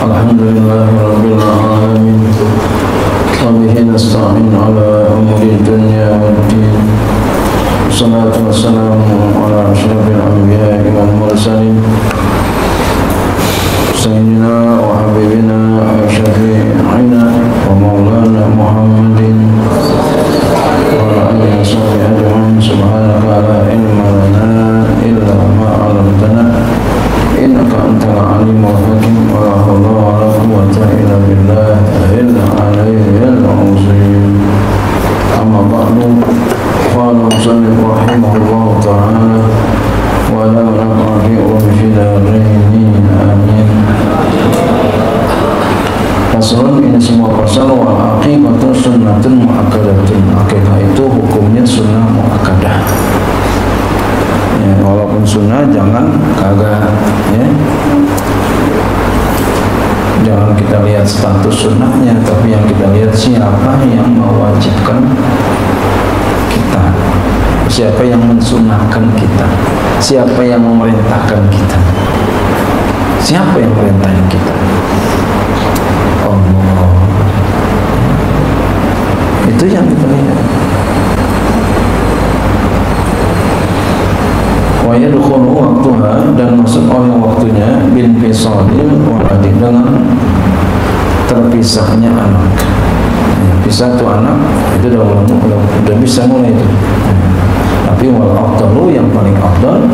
Alhamdulillahirabbil alamin. Wa bihi nasta'in ala umuri dunya waddin. Wassalatu wassalamu ala asyrafil anbiya'i wal mursalin. Sayyidina wa habibina wa syafi'ina wa maulana Muhammadin wa ala alihi wa sahbihi ajma'in. Subhanaka la ilma lana illa ma 'allamtana innaka antal alimul hakim. Wa la haula wa la quwwata illa billahil aliyyil azim. Amma ba'du. Qala musannif rahimahullahu ta'ala wa la naqdi'u fi daraini amin. Pasalun ini semua pasal wal aqibatu sunnatun muakkadatun. Akikah itu hukumnya sunnah muakkadah. Ya, walaupun sunnah jangan kagak ya. Jangan kita lihat status sunnahnya, tapi yang kita lihat siapa yang mewajibkan kita, siapa yang mensunnahkan kita, siapa yang memerintahkan kita, siapa yang merintahkan kita. Allah. Itu yang kita lihat. Wa yadkhulu waqtuha, dan masuk oleh waktunya bin fisalil waladi, dengan terpisahnya anak. Pisah tuh anak itu udah bisa mulai itu. Tapi wal afdalu, yang paling afdal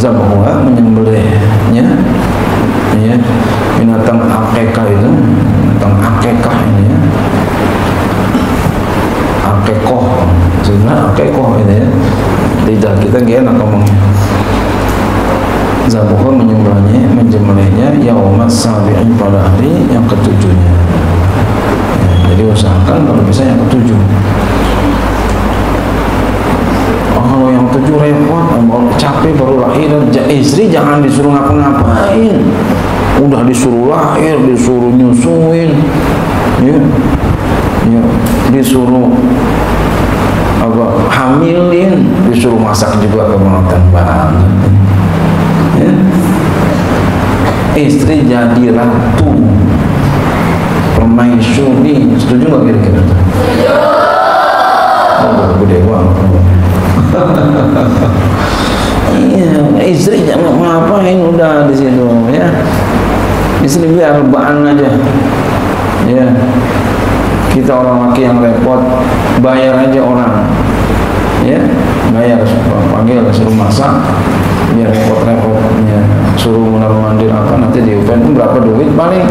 zabuha, menyembelihnya ya, binatang akikah itu, binatang akikah ini ya, akikoh sebenarnya, akikoh ini ya, lidah kita gak enak ngomongnya. Zabuha, menyembelihnya yaumas sabi'in, pada hari yang ketujuhnya ya, jadi usahakan kalau bisa yang ketujuh. Kalau yang ketujuh repot, capek baru lahir, istri jangan disuruh ngapa-ngapain. Udah disuruh lahir, disuruh nyusuin, ya, disuruh hamilin, disuruh masak juga, kemonoton banget. Ya. Istri jadi ratu, permaisuri, setuju nggak kira-kira? Oh, gede banget. Iya, istri jangan ngapain, udah di situ ya. Istri biar rebahan aja. Ya. Kita orang laki yang repot, bayar aja orang. Ya, bayar, panggil, suruh masak, biar repot-repotnya, suruh mundar-mandir apa, nanti diupain pun berapa duit paling.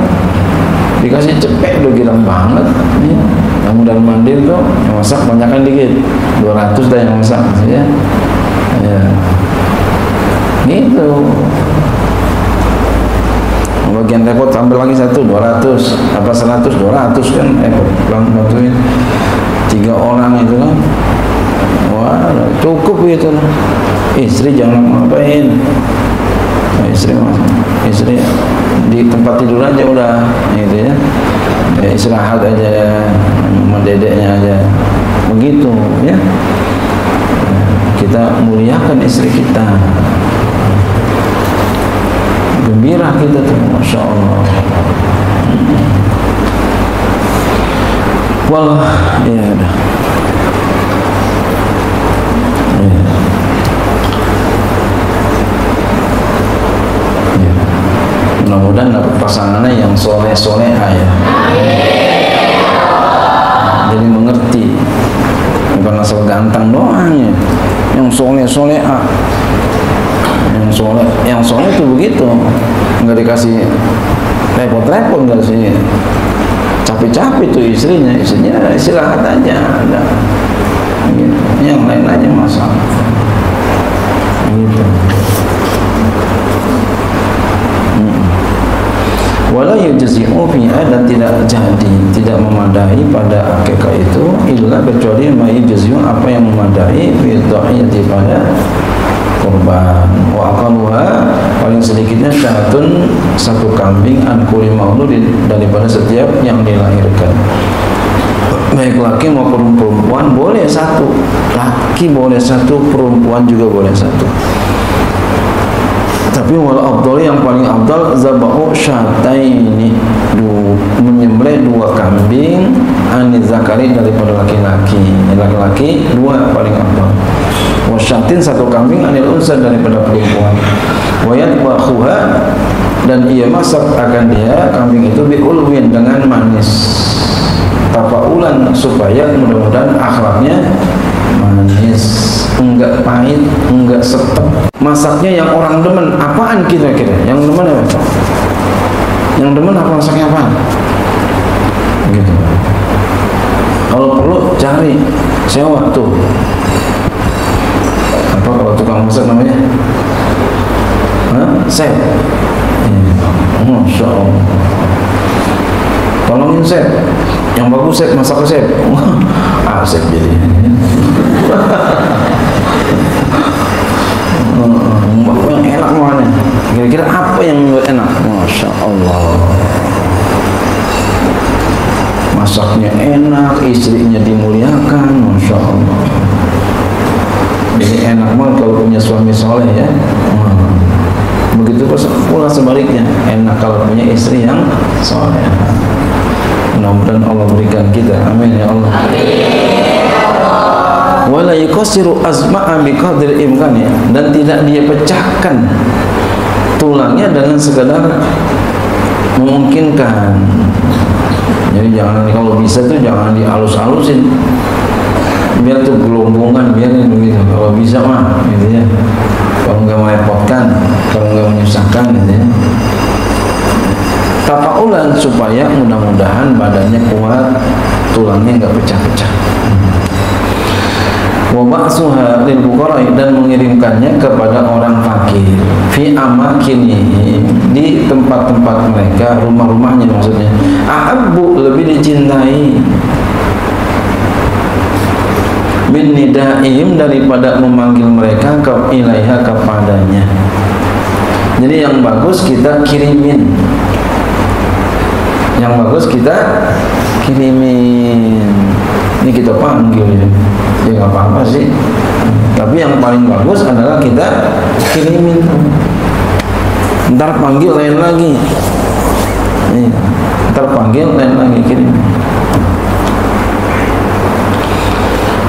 Dikasih cepet udah girang banget ya. Yang mundar-mandir tuh, yang masak banyakkan dikit, 200 dah yang masak ya. Ya. Gitu. Bagian repot ambil lagi 1, 200 apa 100, 200 kan repot. Bantuin 3 orang itu kan. Wah, cukup gitu. Istri jangan ngapain. Istri di tempat tidur aja udah gitu ya. Istirahat aja, mendedeknya aja. Begitu ya. Kita muliakan istri kita. Gembira kita tuh, Masya Allah. Walah, ya udah. Ya. Ya. Mudah-mudahan dapat pasangannya yang soleh-soleha ya. Jadi mengerti, bukan asal ganteng doang ya. Yang soleh-soleha. Yang soleh itu begitu, nggak dikasih repot-repot, nggak sih capek-capek tuh istrinya istirahat aja, ada gitu. Yang lain aja masalah gitu. Wala yujzi'u fiha, dan tidak memadai pada akikah itu illa kecuali ma yujzi'u, apa yang memadai fi dhahiyati, pada kurban. Wa aqalluha, paling sedikitnya syatun, 1 kambing, an kulli mauludin, daripada setiap yang dilahirkan. Baik laki maupun perempuan boleh 1, laki boleh 1, perempuan juga boleh 1. Tapi wal afdal, yang paling afdal zabahu syataini, menyembelih 2 kambing aniz zakari, daripada laki-laki. Laki-laki 2 paling afdal. Wa syatin 1 kambing anil unsa, daripada perempuan. Wa yadbahuha, dan ia masak akan dia kambing itu biulwin, dengan manis, tafaulan, supaya mudah-mudahan akhlaknya manis, enggak pahit, enggak setep. Masaknya yang orang demen. Apaan kira-kira? Yang demen apa? Yang demen apa masaknya apaan? Gitu. Kalau perlu cari sewa tuh. Apa kalau tukang masak namanya? Chef. Masya Allah. Tolongin chef. Yang bagus chef, masak chef. Chef jadi. Yang enak mana? Kira-kira apa yang enak? Masya Allah. Masaknya enak, istrinya dimuliakan, Masya Allah. Jadi enak banget kalau punya suami soleh ya. Begitu pula sebaliknya, enak kalau punya istri yang soleh. Mudah-mudahan Allah berikan kita, amin ya Allah. Wala yuqassiru azma'a biqadri imkani, dan tidak dia pecahkan tulangnya dengan sekadar memungkinkan. Jadi jangan, kalau bisa tuh jangan dihalus-halusin, biar tuh gelombongan, biarin begitu. Kalau bisa mah gitu ya, kalau nggak merepotkan, kalau nggak menyusahkan gitu ya. Tafaulan, supaya mudah-mudahan badannya kuat, tulangnya nggak pecah-pecah. Wa ba'suha lil fuqara, dan mengirimkannya kepada orang fakir, fi amakinihim, di tempat-tempat mereka, rumah-rumahnya maksudnya. Ahabbu, lebih dicintai, min nidaihim, daripada memanggil mereka ke ilaiha, kepadanya. Jadi yang bagus kita kirimin, yang bagus kita kirimin. Ini kita panggil ya, ya nggak apa-apa sih. Tapi yang paling bagus adalah kita kirimin. Ntar panggil lain lagi, ntar panggil lain lagi, kirim.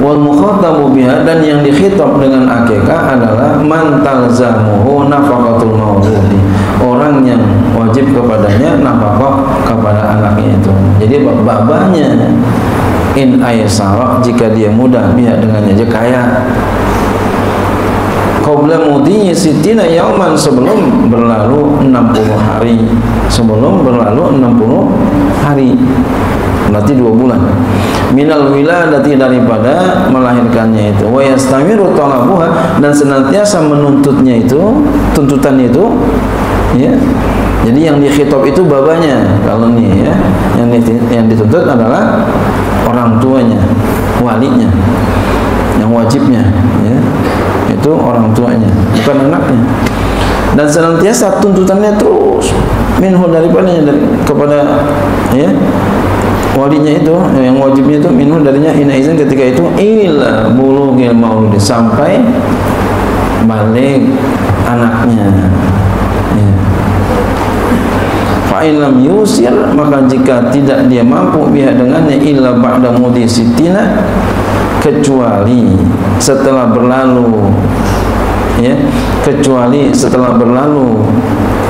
Wal mukhatabu biha, dan yang dikhitab dengan akikah adalah man talzamuhu nafaqatul mauludi, orang yang wajib kepadanya nafkah kepada anaknya itu. Jadi babanya, in aysara, jika dia mudah, biha, dengannya aja kaya. Qabla mudhi'i sittina yauman, sebelum berlalu 60 hari, sebelum berlalu 60 hari, berarti 2 bulan. Minal wiladati, daripada melahirkannya itu. Wa yastamiru talabuha, dan senantiasa menuntutnya itu, tuntutannya itu ya. Jadi yang dikhitab itu babanya, kalau nih ya, yang dituntut adalah orang tuanya, walinya, yang wajibnya ya, itu orang tuanya, bukan anaknya. Dan senantiasa tuntutannya terus minhu, daripadanya, dari kepada ya walinya itu, yang wajibnya itu, minhu, darinya, ina izin, ketika itu, ila bulughil maulud, sampai balik anaknya ya. Fa'in lam yusir, maka jika tidak dia mampu biha, dengannya, illa ba'da mudhi sittina, kecuali setelah berlalu ya, kecuali setelah berlalu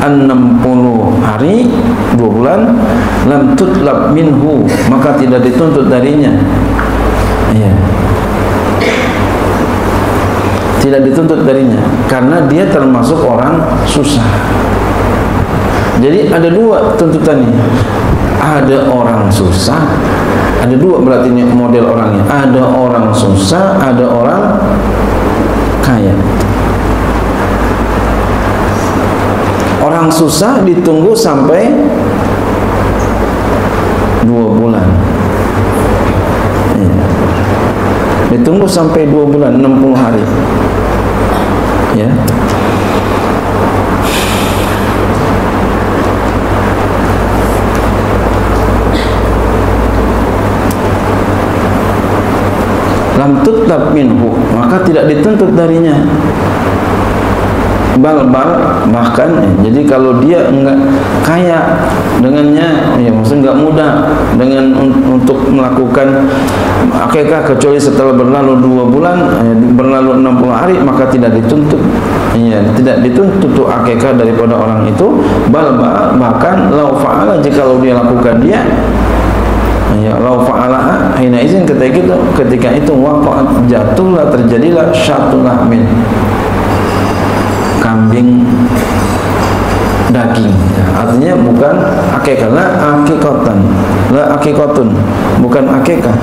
60 hari, 2 bulan, lam tutlab minhu, maka tidak dituntut darinya ya, tidak dituntut darinya, karena dia termasuk orang susah. Jadi ada 2 tuntutannya, ada orang susah, ada 2 berarti ini model orangnya, ada orang susah, ada orang kaya. Orang susah ditunggu sampai 2 bulan ya. Ditunggu sampai 2 bulan, 60 hari ya. Lam tutlab minhu, maka tidak dituntut darinya, bahkan jadi kalau dia enggak kaya dengannya, ya maksudnya enggak mudah dengan untuk melakukan akikah kecuali setelah berlalu 2 bulan, berlalu 60 hari, maka tidak dituntut, ya tidak dituntut untuk akikah daripada orang itu. Bahkan lau fa'ala, jikalau dia lakukan dia, ya lau fa'ala hina izin, ketika itu waqa'at, jatuhlah, terjadilah syatul lahmin, kambing daging, ya, artinya bukan akikah, la akikotun, bukan akikah.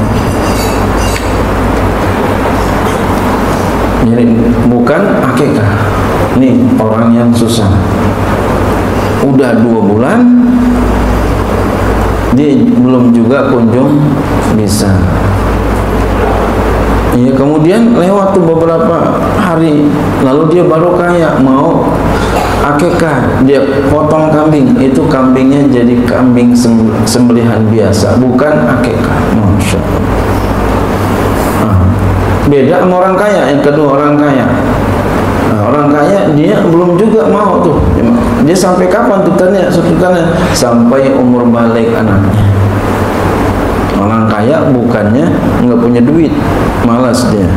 Jadi bukan akikah. Nih orang yang susah, udah 2 bulan dia belum juga kunjung bisa. Ya, kemudian lewat tuh beberapa hari, lalu dia baru kaya, mau akikah, dia potong kambing, itu kambingnya jadi kambing sembelihan biasa, bukan akikah. Masya Allah. Beda sama orang kaya. Yang kedua, orang kaya, orang kaya dia belum juga mau tuh, dia sampai kapan tuntutannya? Sampai umur balik anaknya. Orang kaya bukannya nggak punya duit, malas dia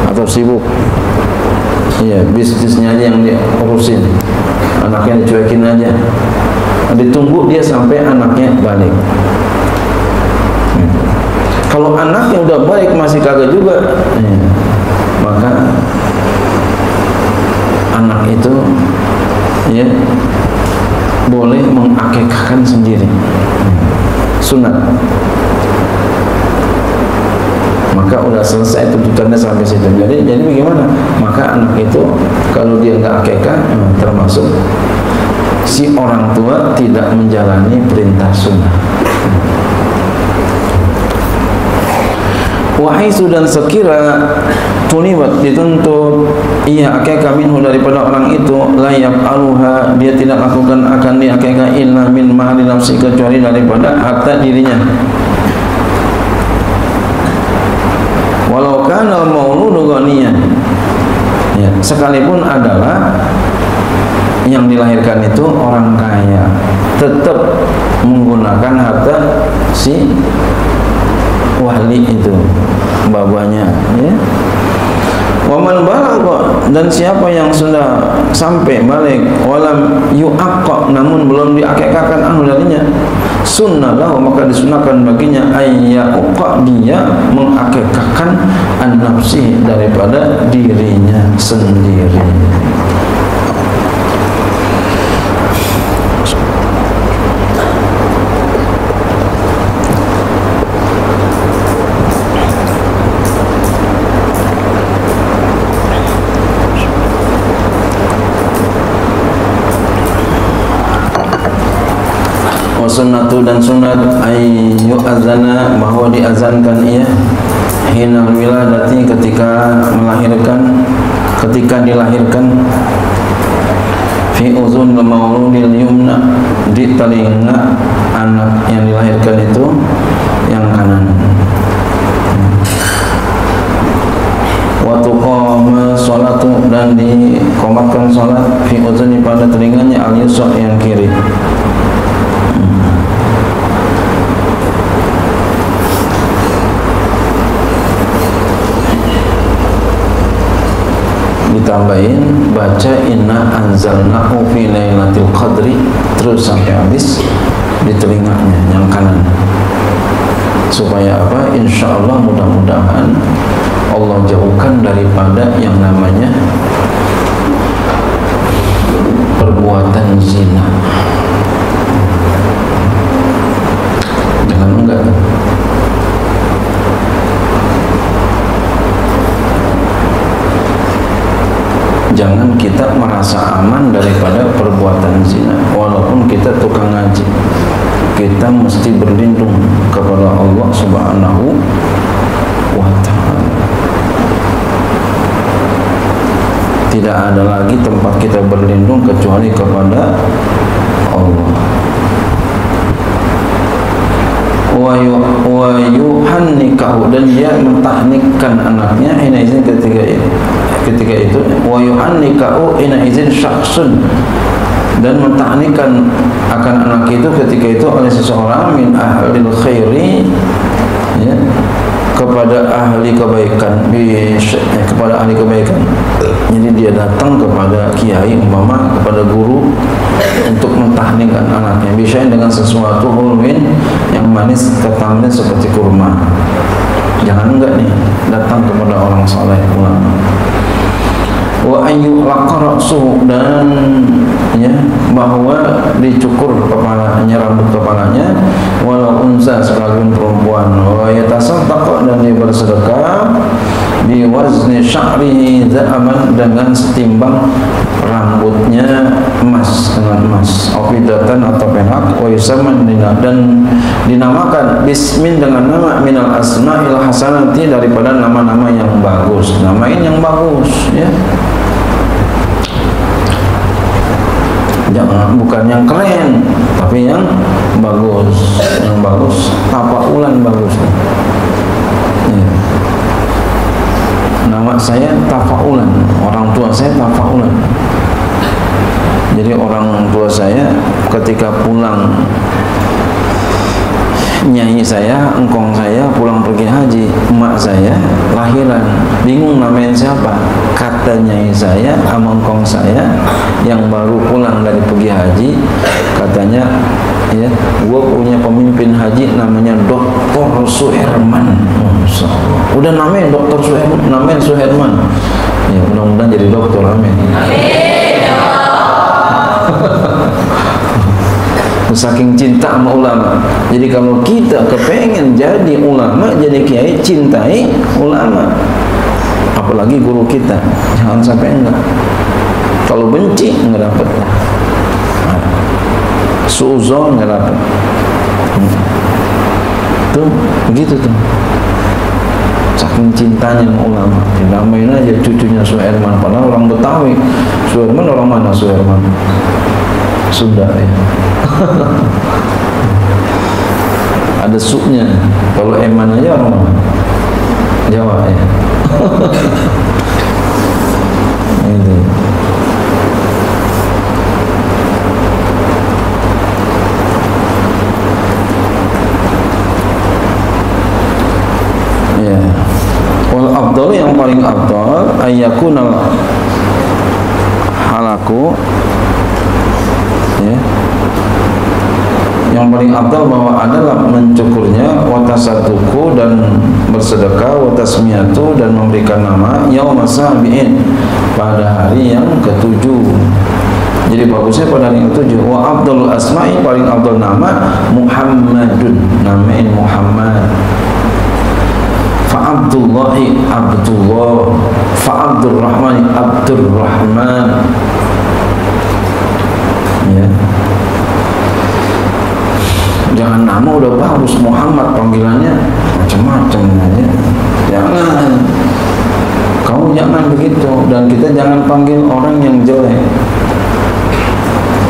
atau sibuk, ya bisnisnya aja yang dia urusin, anaknya dicuekin aja, ditunggu dia sampai anaknya balik. Kalau anaknya udah balik masih kagak juga, ya, maka anak itu ya boleh mengakikahkan sendiri, sunat. Maka udah selesai tuntutannya sampai situ. Jadi bagaimana? Maka anak itu kalau dia nggak akikah, termasuk si orang tua tidak menjalani perintah sunnah. Wahai sudan sekira tunibat, dituntut iya akikah minhu daripada orang itu, layak aluha, dia tidak lakukan akan dia akikah illa min mali nafsi, kecuali daripada harta dirinya. Walau kana mauludu ghaniyan, ya, sekalipun adalah yang dilahirkan itu orang kaya, tetap menggunakan harta si wali itu, babanya, ya. Waman balagha, dan siapa yang sudah sampai balik, walam yu'aqqa, namun belum diakikahkan anu darinya, sunnah lahu, maka disunahkan baginya ayyuqa, dia mengakikahkan an-nafsi, daripada dirinya sendiri. Sunnatu, dan sunat ayu azana, bahwa diazankan ia hinal wiladati, ketika melahirkan, ketika dilahirkan, fi uzun mauludil yumna, di telinga anak yang dilahirkan itu yang kanan. Wa tuqama sholatu, dan dikomatkan sholat, fi uzuni, pada telinganya al yusra, yang kiri. Ditambahin baca inna anzalnahu fi lailatul qadri, terus sampai habis di telinganya yang kanan, supaya apa? Insyaallah, mudah-mudahan Allah jauhkan daripada yang namanya perbuatan zina. Jangan enggak. Jangan kita merasa aman daripada perbuatan zina, walaupun kita tukang ngaji. Kita mesti berlindung kepada Allah Subhanahu wa ta'ala. Tidak ada lagi tempat kita berlindung kecuali kepada Allah. Wa yuhannikahu, dan dia mentahnikkan anaknya, ini ketika ketika itu, wa yuhannika'u ina izin syakhsun, dan mentahnikan akan anak itu ketika itu oleh seseorang min ahlil khairi, ya, kepada ahli kebaikan, kepada ahli kebaikan. Jadi dia datang kepada kiai umpama, kepada guru untuk mentahnikan anaknya, biasanya dengan sesuatu hulwin yang manis, ketamnya seperti kurma. Jangan enggak nih, datang kepada orang saleh ulama. Wa ayu laqarasuhu, dan ya, bahwa dicukur kepalanya, rambut kepalanya, walau unsa, sekalipun perempuan, wa yatasaddaq, dan dia bersedekah bi wazni sya'rihi dza'aman, dengan setimbang rambutnya emas, dengan emas, ofidatan atau perak, wa yusamman, dan dinamakan bismin, dengan nama minal asma'il hasanati, daripada nama-nama yang bagus, namain yang bagus, ya. Jangan, bukan yang keren, tapi yang bagus, yang bagus, tafaulan bagus. Ya. Nama saya tafaulan, orang tua saya tafaulan. Jadi orang tua saya ketika pulang, nyai saya, engkong saya pulang pergi haji, emak saya lahiran, bingung namain siapa. Kata nyai saya sama engkong saya yang baru pulang dari pergi haji, katanya, ya, gua punya pemimpin haji namanya Dr. Suherman. Udah namain Dr. Suherman, namain Suherman. Ya, mudah-mudahan jadi dokter, amin. Saking cinta sama ulama. Jadi kalau kita kepengen jadi ulama, jadi kiai, cintai ulama, apalagi guru kita, jangan sampai enggak. Kalau benci enggak dapat, suuzon enggak dapat. Tuh begitu tuh, saking cintanya sama ulama, dinamain aja cucunya Suherman, padahal orang Betawi. Suherman orang mana Suherman? Sunda, ya. Ada suknya. Kalau Eman aja orang mana? Jawa, ya. Itu. Ya. Wal afdal, yang paling afdal, ayyakunal halaku, ya, yang paling afdal bahwa adalah mencukurnya, watasaduku, dan bersedekah, watasmiyatu, dan memberikan nama, yaum sabi'in, pada hari yang ketujuh. Jadi bagusnya pada hari yang ketujuh. Wa afdalul asma'i, paling afdal nama Muhammadun, namain Muhammad. Fa Abdullahi Abdullah, fa Abdurrahmani Abdurrahman. Ya. Jangan nama udah bagus, Muhammad panggilannya macam-macam aja. Jangan, kamu jangan begitu. Dan kita jangan panggil orang yang jelek.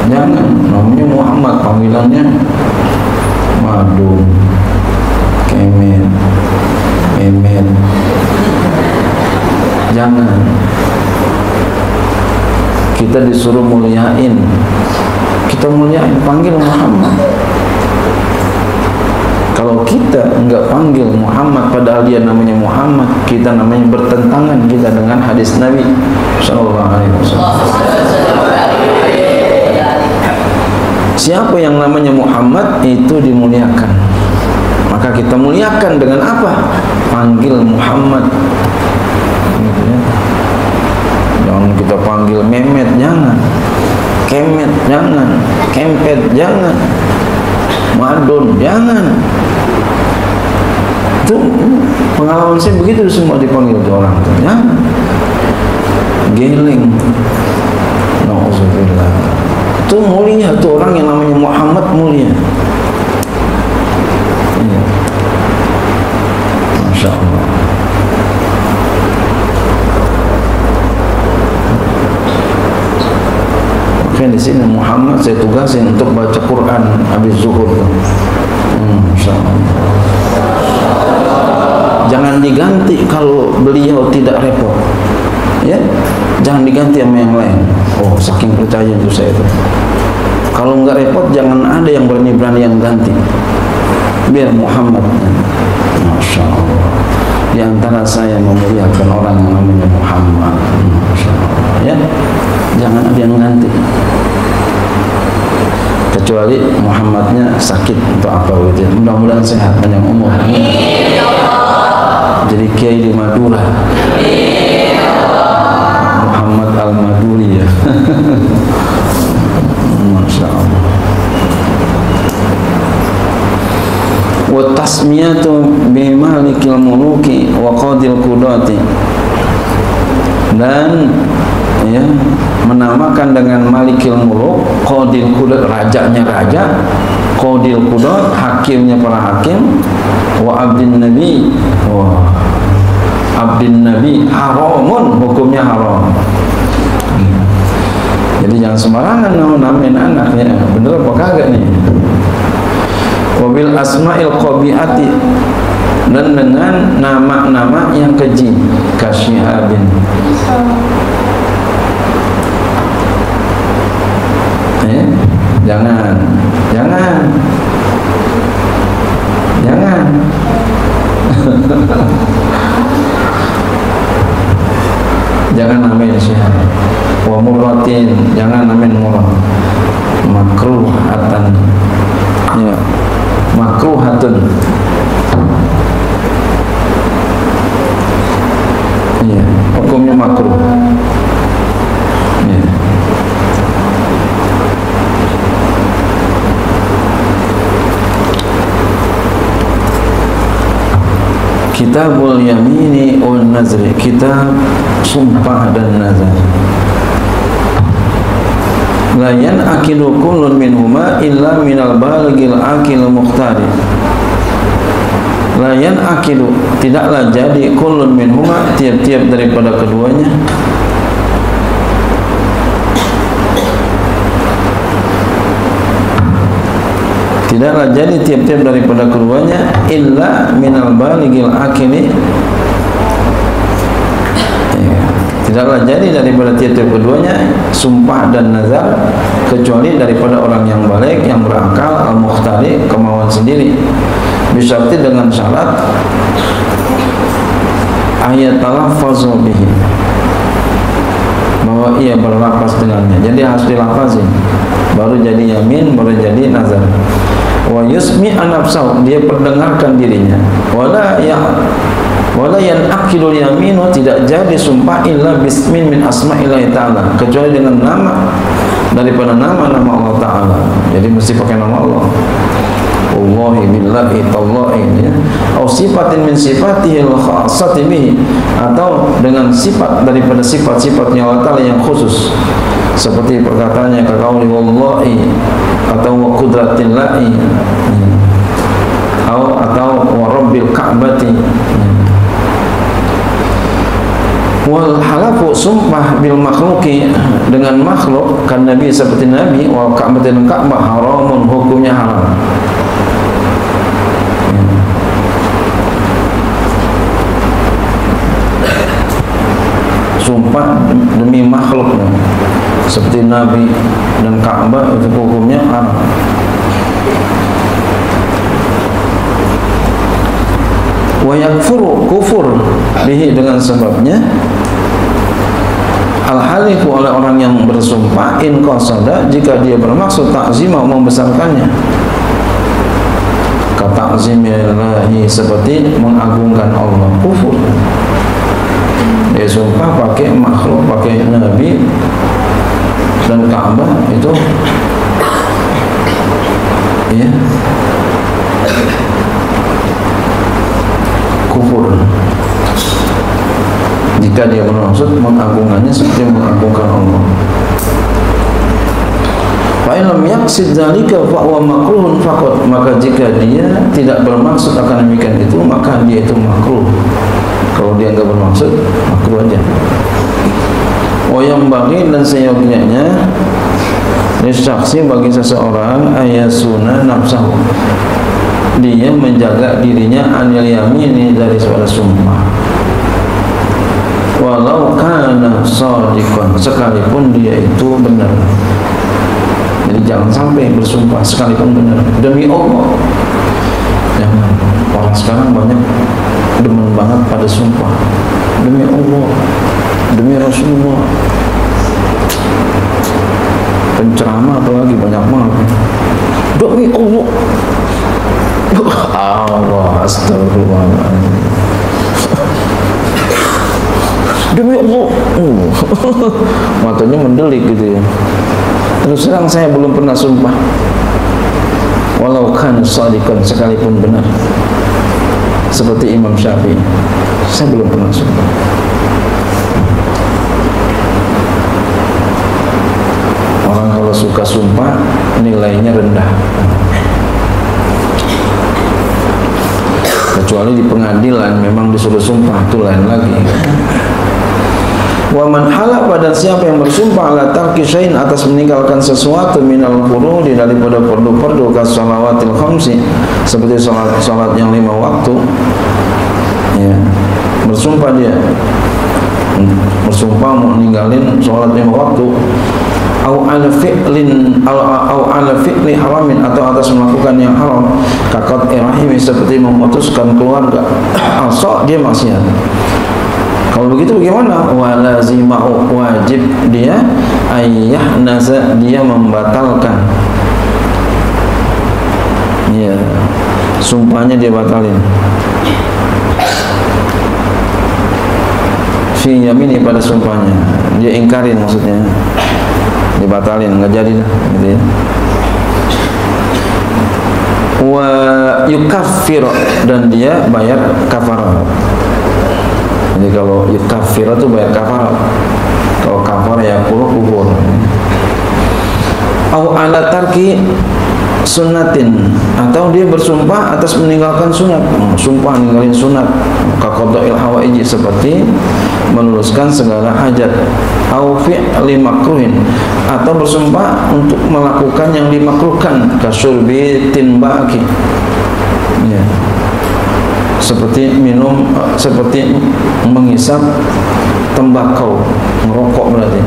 Jangan, namanya Muhammad, panggilannya Madu, Kemen, Memen. Jangan. Kita disuruh muliain, kita muliain, panggil Muhammad. Kalau kita enggak panggil Muhammad padahal dia namanya Muhammad, kita namanya bertentangan kita dengan hadis Nabi sallallahu alaihi wasallam. Siapa yang namanya Muhammad itu dimuliakan, maka kita muliakan dengan apa? Panggil Muhammad. Gitu ya. Jangan kita panggil Memet, jangan. Kemet, jangan. Kempet, jangan. Madon, jangan. Itu pengalaman saya begitu, semua dipanggil ke orang itu. Jangan. Geling. Nauzubillah. Itu mulia, itu orang yang namanya Muhammad mulia. Ya. Masya Allah. Di sini Muhammad saya tugasin untuk baca Quran habis zuhur. Insyaallah. Jangan diganti kalau beliau tidak repot. Ya, jangan diganti sama yang lain. Oh, saking percaya itu saya itu. Kalau nggak repot, jangan ada yang berani-berani yang ganti. Biar Muhammad. Masya Allah. Di antara saya memuliakan orang yang namanya Muhammad. Masya Allah. Ya, jangan ada yang ganti. Kecuali Muhammadnya sakit atau apa gitu. Mudah-mudahan sehat panjang umur. Jadi kiai di Madura. Muhammad Al-Maduri ya. Masya Allah. Wa tasmiyatu bi malikil muluki wa qadil qudati, dan ya, menamakan dengan malikil muluk, qadil qudat, rajanya raja, qadil qudat, hakimnya para hakim, wa abdin nabi, wah, abdin nabi haramun, hukumnya haram. Jadi jangan sembarangan namain anaknya, bener apa kagak nih? Wabil asma'il qabi'ati, dan dengan nama-nama yang keji, kasyihabin. Jangan jangan namain syihab. Wa murratin, jangan namain murrah. Makruhatan, ya, makruhatun, ya, hukumnya makruh. Ya. Kitabul yamini wal nazri, kitab sumpah dan nazar. La yan'akilu kullun minhuma illa minal baligil akil muqtari. La yan'akilu, tidaklah jadi kullun minhuma, tiap-tiap daripada keduanya, tidaklah jadi tiap-tiap daripada keduanya illa minal baligil akili, tidaklah jadi daripada tiap-tiap keduanya sumpah dan nazar, kecuali daripada orang yang balik, yang berakal, al-mukhtari, kemauan sendiri, bisyarti, dengan syarat ayat talaffazu bihi, bahwa ia berlafaz dengannya. Jadi harus dilafazin, baru jadi yamin, baru jadi nazar. Wa yusmi an-nafsahu, dia perdengarkan dirinya. Wala yan'aqidul yaminu, tidak jadi sumpah illa bismin min asma'illahi ta'ala, kecuali dengan nama daripada nama-nama Allah Ta'ala. Jadi mesti pakai nama Allah. Wallahi billahi tallahi, ya. Atau sifatin min sifatihil khassati bihi, atau dengan sifat daripada sifat-sifatnya Allah Ta'ala yang khusus, seperti perkataannya kaqauli wallahi, atau wa qudratillahi, atau wa rabbil ka'bati. Wal halafu, sumpah bil makhluki, dengan makhluk, kan Nabi, seperti Nabi, wal ka'batin, Ka'bah, haramun, hukumnya haram. Sumpah demi makhluk seperti Nabi dan Ka'bah, itu hukumnya haram. Wa yakfuru, kufur bihi, dengan sebabnya, al-halifu, oleh orang yang bersumpah, in qasada, jika dia bermaksud ta'zimah, membesarkannya, ka ta'zimillahi, seperti mengagungkan Allah, kufur. Dia sumpah pakai makhluk, pakai Nabi dan Ka'bah, itu ya kufur. Jika dia bermaksud mengagungannya seperti mengagungkan Allah. Fa in lam yaqsid dzalika fa huwa makruhun faqat, maka jika dia tidak bermaksud akan demikian itu, maka dia itu makruh. Kalau dia enggak bermaksud, makruh aja. Wa yang bagi, dan seyogyanya saksi bagi seseorang, ayasuna nafsahu, dia menjaga dirinya anil yamini, dari suara sumpah. Wa walau kana shadiqan, sekalipun dia itu benar. Jadi jangan sampai bersumpah sekalipun benar demi Allah. Jangan. Orang sekarang banyak demen banget pada sumpah demi Allah, demi Rasulullah. Penceramah apalagi banyak banget demi Allah. Allah, astagfirullahaladzim, demi Allah. Matanya mendelik gitu ya. Terus terang saya belum pernah sumpah, walau kana shadiqan, sekalipun benar. Seperti Imam Syafi'i, saya belum pernah sumpah. Orang kalau suka sumpah nilainya rendah, kecuali di pengadilan memang disuruh sumpah, itu lain lagi. Wa man hala, pada siapa yang bersumpah ala tarki syai'in, atas meninggalkan sesuatu minal furudi, daripada fardu-fardu ka shalawatil khamsi, seperti salat yang 5 waktu ya, bersumpah dia bersumpah mau ninggalin salat 5 waktu, au ala fi'li haramin, atau atas melakukan yang haram, kakot irahimi, seperti memutuskan keluarga, asal dia maksiat. Kalau begitu bagaimana? Walazimau, wajib dia ayah naza, dia membatalkan. Ya, sumpahnya dia batalin. Fi yamini, pada sumpahnya dia ingkarin, maksudnya dibatalin, nggak jadi dah, gitu ya. Wa yukaffir, dan dia bayar kafarat. Jadi kalau yukaffir itu bayar kafarat. Kalau kafarat ya kubur. Au ala tarki sunnatin, atau dia bersumpah atas meninggalkan sunat. Sumpah ninggalin sunat, kaqada'il hawaiji, seperti meluluskan segala hajat. Au fi'li makruhin, atau bersumpah untuk melakukan yang dimakruhkan, kasyurbi tinbaki ya, seperti minum, seperti menghisap tembakau, merokok berarti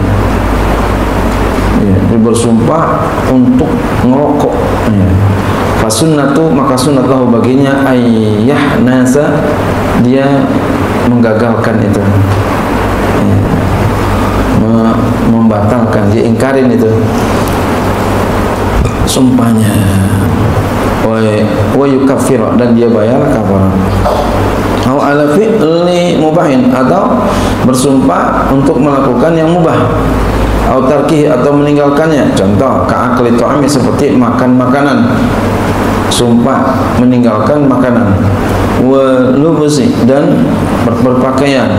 ya, dia bersumpah untuk ngerokok ya. Fasunnatu, maka sunnat lahu baginya ayyah nasa, dia menggagalkan itu ya, membatalkan, dia ingkarin itu sumpahnya. Wa yukaffir, dan dia bayar kafarat. Au ala fi'li mubahin, atau bersumpah untuk melakukan yang mubah. Au tarkihi, atau meninggalkannya. Contoh, ka'akli ta'ami, seperti makan makanan, sumpah meninggalkan makanan. Wa lubusi, dan berpakaian,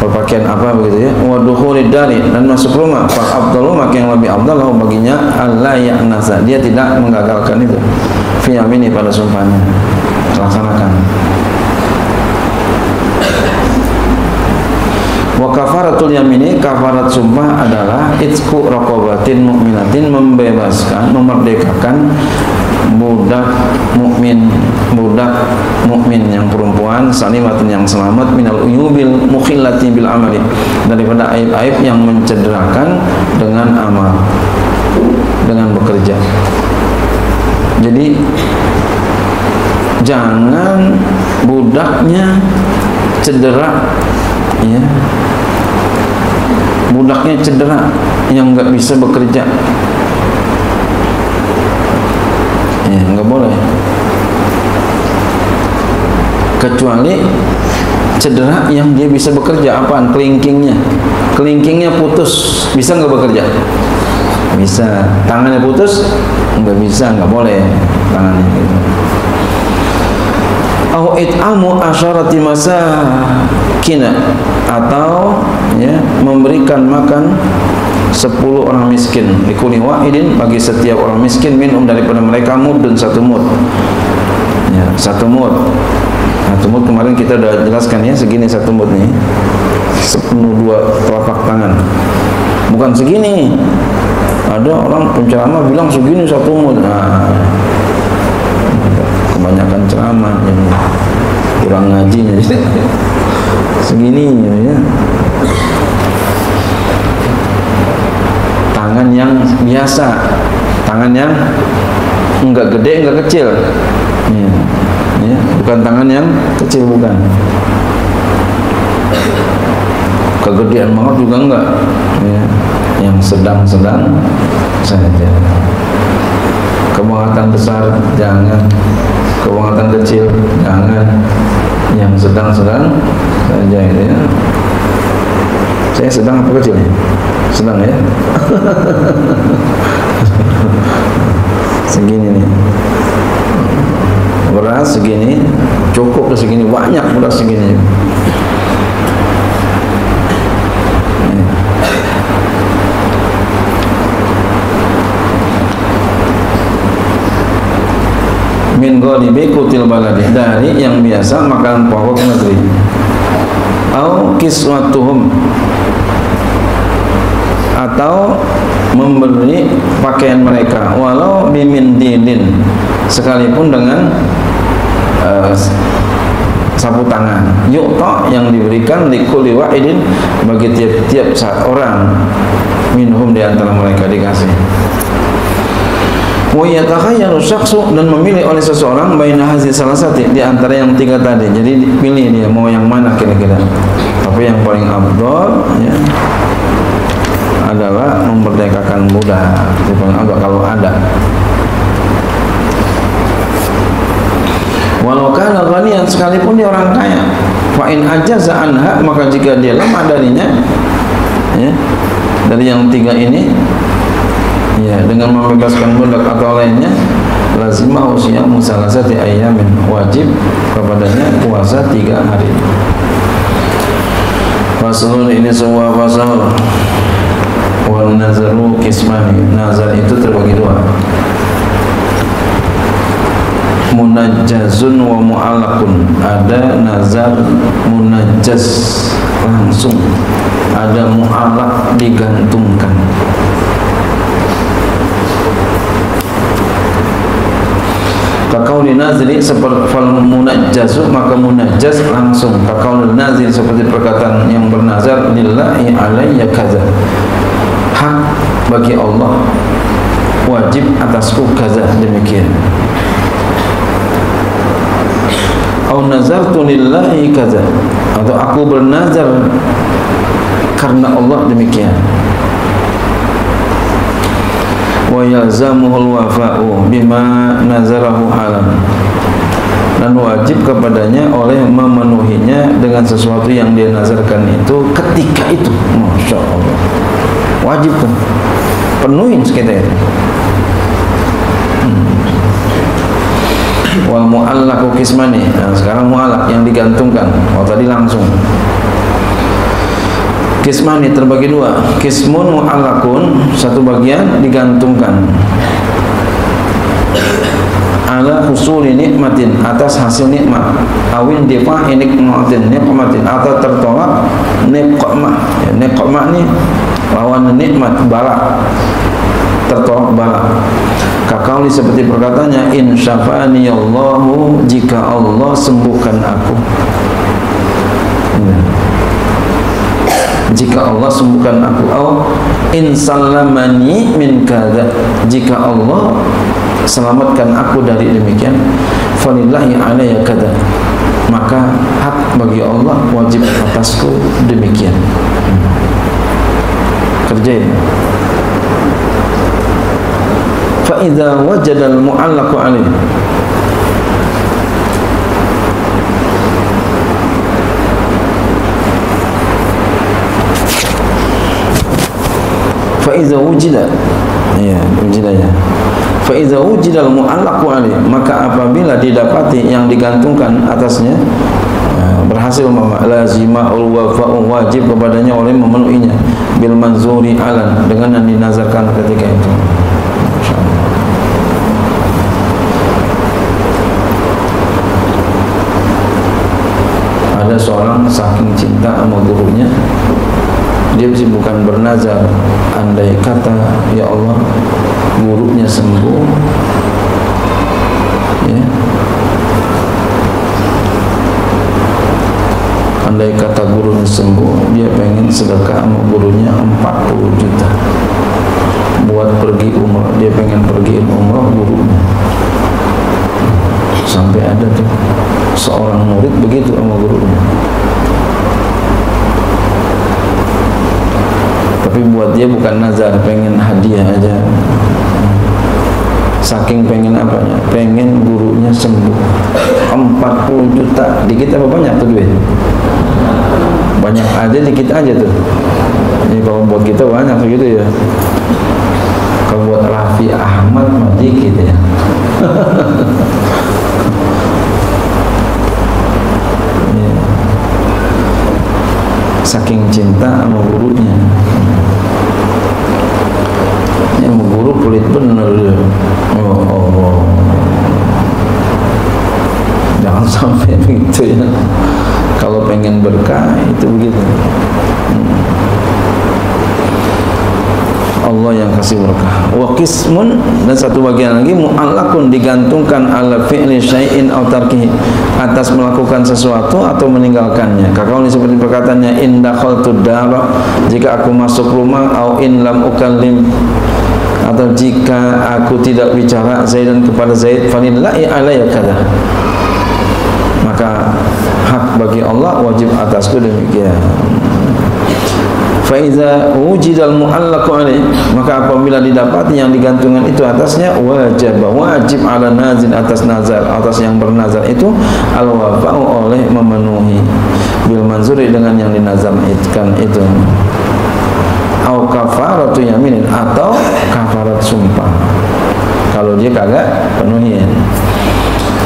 berpakaian apa begitu ya. Wa dukhulid dari, dan masuk rumah. Fal afdalu, maka yang lebih afdal lahu baginya alla ya'nasa, dia tidak menggagalkan itu. Fi yamini, pada sumpahnya, laksanakan. Wa kafaratul yamini, kafarat sumpah adalah itqu raqabatin mu'minatin, membebaskan, memerdekakan budak mukmin, yang perempuan, salimatin, yang selamat, minal uyubil mukhillati bil amali, daripada aib-aib yang mencederakan dengan amal, dengan bekerja. Jadi jangan budaknya cedera ya, budaknya cedera yang nggak bisa bekerja ya, nggak boleh, kecuali cedera yang dia bisa bekerja. Apaan? Kelingkingnya putus, bisa nggak bekerja? Bisa. Tangannya putus, nggak bisa, nggak boleh tangannya gitu. Au it'amu asyarati masakina, atau ya, memberikan makan 10 orang miskin, likuli wahidin, bagi setiap orang miskin, minum, daripada mereka, mudun, 1 mud ya, 1 mud. 1 mud kemarin kita udah jelaskan ya, segini 1 mud nih, sepenuh 2 telapak tangan, bukan segini. Ada orang penceramah bilang segini 1 mud. Nah, kebanyakan ceramah jadi kurang ngaji. segini ya. Tangan yang biasa, tangan yang enggak gede enggak kecil ya. Ya, bukan tangan yang kecil, bukan. Kegedean banget juga enggak ya. Yang sedang-sedang saja. Kebangatan besar jangan, kebangatan kecil jangan, yang sedang-sedang saja itu ya. Saya sedang apa kecil ya? Sedang ya. Segini nih, beras segini, cukup segini, banyak beras segini. Min ghalibi kutil baladi, dari yang biasa makan pokok negeri. Au kiswatuhum, atau memberi pakaian mereka, walau bimindilin, sekalipun dengan sapu tangan. Yu'ta, yang diberikan likulli wa'idin, bagi tiap-tiap orang minhum, di antara mereka dikasih. Wa yatakhayyaru syakhsu, dan memilih oleh seseorang baina hazi salasati, di antara yang tiga tadi. Jadi pilih dia mau yang mana kira-kira. Tapi yang paling afdal ya adalah memerdekakan budak. Itu paling afdal kalau ada. Walau kana ghaniyan, sekalipun dia orang kaya, fa in ajaza anha, maka jika dia lemah darinya ya, dari yang tiga ini ya, dengan membebaskan budak atau lainnya, lazimah usia musalasati ayyamin, wajib kepadanya puasa 3 hari. Faslun, ini sebuah fasal. Wal nazaru kismani, nazar itu terbagi dua, munajjazun wa mu'allakun. Ada nazar munajjaz langsung, ada mu'allak digantungkan. Kaqauli nazri, seperti fal munajjazu, maka munajjaz langsung. Kaqauli nazri, seperti perkataan yang bernazar, lillahi alayya kaza, hak bagi Allah, wajib atasku kaza, demikian. Au nazartu lillahi kaza, atau aku bernazar karena Allah, demikian. Wa yalzamuhul wafa'u bima nazarahu halan, dan wajib kepadanya oleh memenuhinya dengan sesuatu yang dia nazarkan itu ketika itu. Masya Allah, wajib tuh, penuhin sekitar itu. Wal mu'allaku kismani, nah sekarang mu'allak yang digantungkan. Oh tadi langsung. Kismani terbagi dua, kismun mu'allakun, satu bagian digantungkan, ala husuli nikmatin, atas hasil nikmat, awin difa'i nikmatin, nikmatin, atau tertolak nikmah. Ya, nikmah ini lawan nikmat, bala, tertolak bala. Kakauli, seperti perkataannya, in syafani Allahu, jika Allah sembuhkan aku. Jika Allah sembuhkan aku, au in salamani min kadza, jika Allah selamatkan aku dari demikian, falillahi alayya kadza, maka hak bagi Allah, wajib atasku demikian. Kerjain. Fa idza wajada al mu'allaqu alayhi, fa iza wujida, ya wujida ya, fa iza wujida al mu'allaqu alaihi, maka apabila didapati yang digantungkan atasnya, berhasil, lazima al wafa'u, wajib kepadanya oleh memenuhinya, bil manzuri alan, dengan yang dinazarkan ketika itu. Ada seorang saking cinta sama gurunya, dia bukan bernazar, andai kata ya Allah gurunya sembuh ya, andai kata gurunya sembuh, dia pengen sedekah sama gurunya 40 juta buat pergi umrah. Dia pengen pergiin umrah gurunya. Sampai ada tuh seorang murid begitu sama gurunya. Tapi buat dia bukan nazar, pengen hadiah aja. Saking pengen apanya? Pengen gurunya sembuh. 40 juta. Di kita apa banyak tuh duit? Banyak aja, dikit aja tuh. Jadi kalau buat kita banyak tuh gitu ya. Kalau buat Raffi Ahmad mah dikit ya. Saking cinta sama gurunya. Yang guru pelit bener dia. Oh. Jangan sampai begitu ya. Kalau pengen berkah itu begitu. Allah yang kasih berkah. Wa qismun, dan satu bagian lagi mu'allakun, digantungkan ala fi'li syai'in aw tarkihi, atas melakukan sesuatu atau meninggalkannya. Kakau ini seperti perkataannya, in dakhaltud dara, jika aku masuk rumah, au in lam ukallim, atau jika aku tidak bicara Zaidan kepada Zaid, falillahi alayya kadza, maka hak bagi Allah, wajib atasku demikian. Faiza wujidal mu'allaqu alaih, maka apabila didapati yang digantungkan itu atasnya, wajib ala nazil, atas nazar, atas yang bernazar itu al-wafa'u, oleh memenuhi bil manzuri, dengan yang dinazarkan itu, au kafaratu yaminin, atau kafarat sumpah kalau dia kagak penuhin.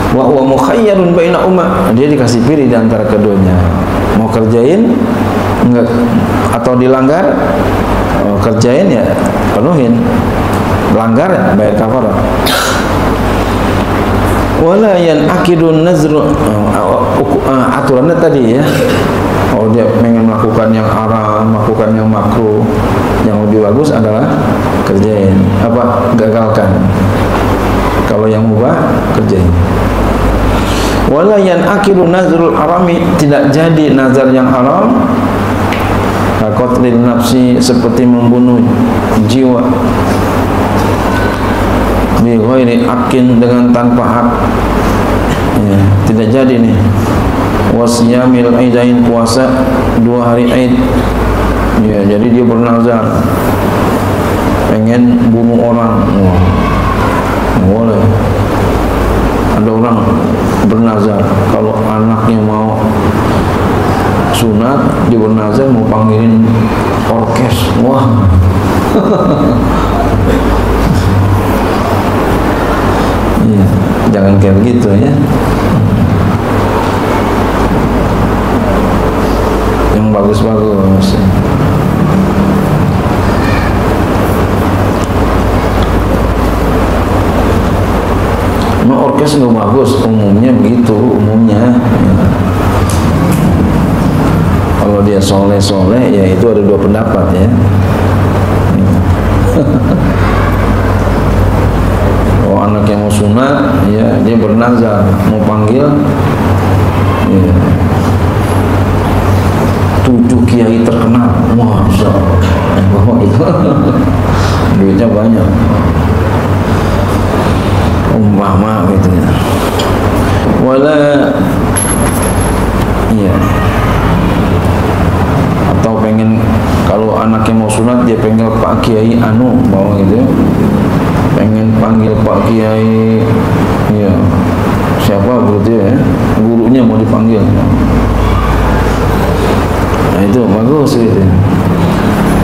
Wa huwa mukhayyarun baina umma, dia dikasih pilih di antara keduanya, mau kerjain enggak atau dilanggar. Kerjain ya penuhin, langgar ya bayar kafarah. Wala yanaqidun nazru, aturannya tadi ya. Oh, dia pengen melakukan yang haram, melakukan yang makruh, yang lebih bagus adalah kerjain, gagalkan. Kalau yang mubah kerjain. Wala yanaqidun nazrul harami, tidak jadi nazar yang haram. Qatlin nafsi, seperti membunuh jiwa, bi ghairi haqqin, dengan tanpa hak ya, tidak jadi nih. Wasyamil aidain, puasa 2 hari Aid ya, jadi dia bernazar pengen bunuh orang. Wah, boleh. Ada orang bernazar kalau anaknya mau sunat, dia bernazar mau panggilin orkes. Wah. Ya, jangan kayak begitu ya. Yang bagus-bagus. Nah, orkes nggak bagus, umumnya begitu, umumnya. Kalau dia soleh-soleh, ya itu ada 2 pendapat ya. Oh, anak yang mau sunat, ya dia bernazar mau panggil ya, 7 kiai terkenal. Masya Allah, itu duitnya banyak, umpama gitu ya. Wala iya, atau pengen kalau anaknya mau sunat, dia pengen Pak Kiai anu mau gitu, pengen panggil Pak Kiai ya siapa begitu ya, gurunya mau dipanggil. Nah itu bagus gitu.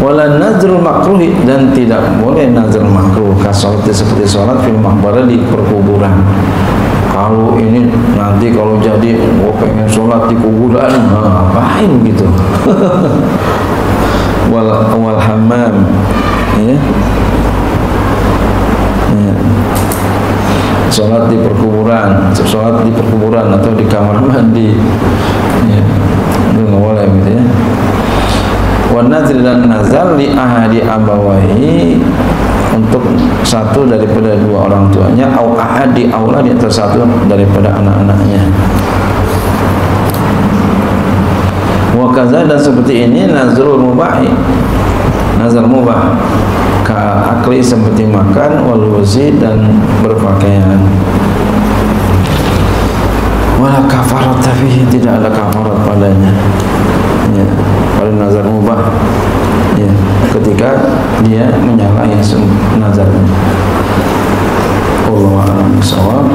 Wala nazrul makruhi, dan tidak boleh nazar makruh kasolat, seperti sholat fil maqbarah, di perkuburan. Kalau ini nanti kalau jadi pengen sholat di kuburan, ngapain gitu. wal hammam ya. Ya. Sholat di perkuburan, atau di kamar mandi ya, itu nggak boleh gitu ya. Wa nazr, dan nazar li ahadi abawahi, untuk satu daripada 2 orang tuanya, au ahadi aula, di atas satu daripada anak-anaknya. Wakaza, dan seperti ini nazrul mubahi, nazar mubah, ka akli seperti makan, wal wuzi dan berpakaian. Wala kafarat, tapi tidak ada kafarat padanya, ya, pada nazar mubah, ya, ketika dia menyalahi nazarnya. Wallahu a'lam bishawab.